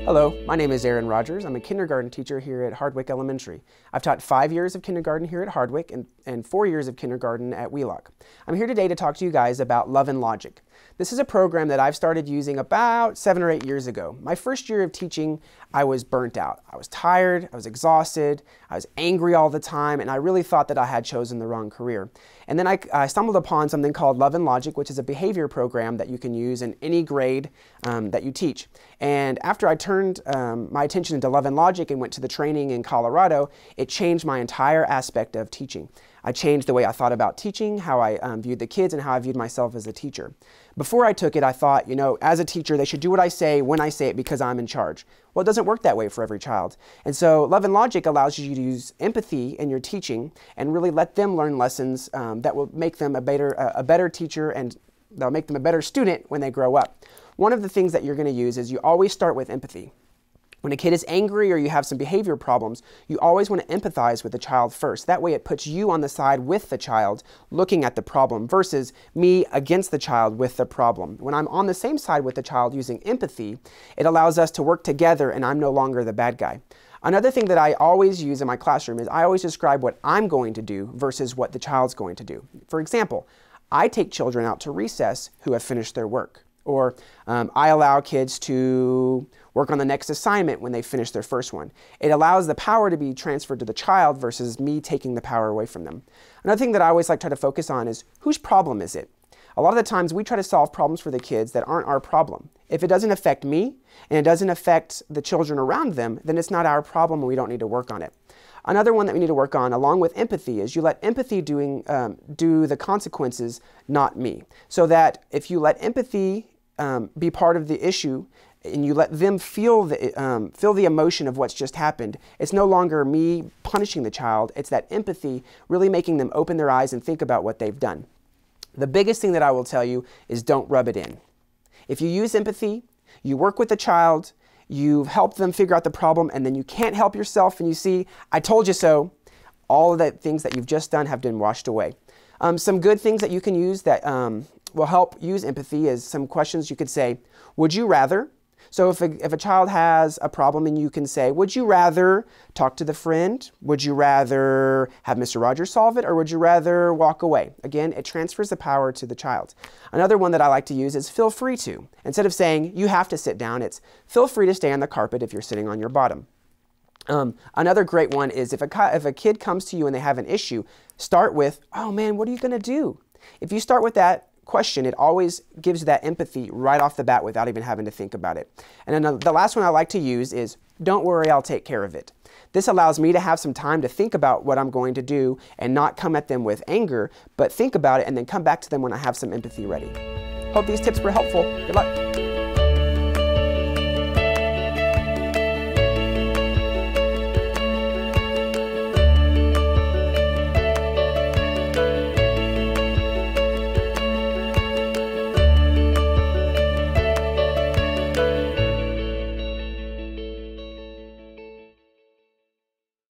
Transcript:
Hello, my name is Rodgers. I'm a kindergarten teacher here at Hardwick Elementary. I've taught 5 years of kindergarten here at Hardwick and 4 years of kindergarten at Wheelock. I'm here today to talk to you guys about Love and Logic. This is a program that I've started using about 7 or 8 years ago. My first year of teaching, I was burnt out. I was tired, I was exhausted, I was angry all the time, and I really thought that I had chosen the wrong career. And then I stumbled upon something called Love and Logic, which is a behavior program that you can use in any grade that you teach. And after I turned my attention to Love and Logic and went to the training in Colorado, it changed my entire aspect of teaching. I changed the way I thought about teaching, how I viewed the kids, and how I viewed myself as a teacher. Before I took it, I thought, as a teacher, they should do what I say when I say it because I'm in charge. Well, it doesn't work that way for every child. And so Love and Logic allows you to use empathy in your teaching and really let them learn lessons that will make them a better teacher, and they'll make them a better student when they grow up. One of the things that you're going to use is you always start with empathy. When a kid is angry or you have some behavior problems, you always want to empathize with the child first. That way it puts you on the side with the child looking at the problem versus me against the child with the problem. When I'm on the same side with the child using empathy, it allows us to work together and I'm no longer the bad guy. Another thing that I always use in my classroom is I always describe what I'm going to do versus what the child's going to do. For example, I take children out to recess who have finished their work. Or I allow kids to work on the next assignment when they finish their first one. It allows the power to be transferred to the child versus me taking the power away from them. Another thing that I always try to focus on is whose problem is it? A lot of the times we try to solve problems for the kids that aren't our problem. If it doesn't affect me and it doesn't affect the children around them, then it's not our problem and we don't need to work on it. Another one that we need to work on, along with empathy, is you let empathy do the consequences, not me. So that if you let empathy be part of the issue and you let them feel the emotion of what's just happened, it's no longer me punishing the child, it's that empathy really making them open their eyes and think about what they've done. The biggest thing that I will tell you is don't rub it in. If you use empathy, you work with the child, you've helped them figure out the problem, and then you can't help yourself and you see, I told you so, all of the things that you've just done have been washed away. Some good things that you can use that will help use empathy is some questions you could say, would you rather? So if a child has a problem and you can say, would you rather talk to the friend? Would you rather have Mr. Rodgers solve it? Or would you rather walk away? Again, it transfers the power to the child. Another one that I like to use is feel free to. Instead of saying you have to sit down, it's feel free to stay on the carpet if you're sitting on your bottom. Another great one is if a kid comes to you and they have an issue, start with, oh man, what are you going to do? If you start with that question, it always gives you that empathy right off the bat without even having to think about it. And then the last one I like to use is, don't worry, I'll take care of it. This allows me to have some time to think about what I'm going to do and not come at them with anger, but think about it and then come back to them when I have some empathy ready. Hope these tips were helpful. Good luck.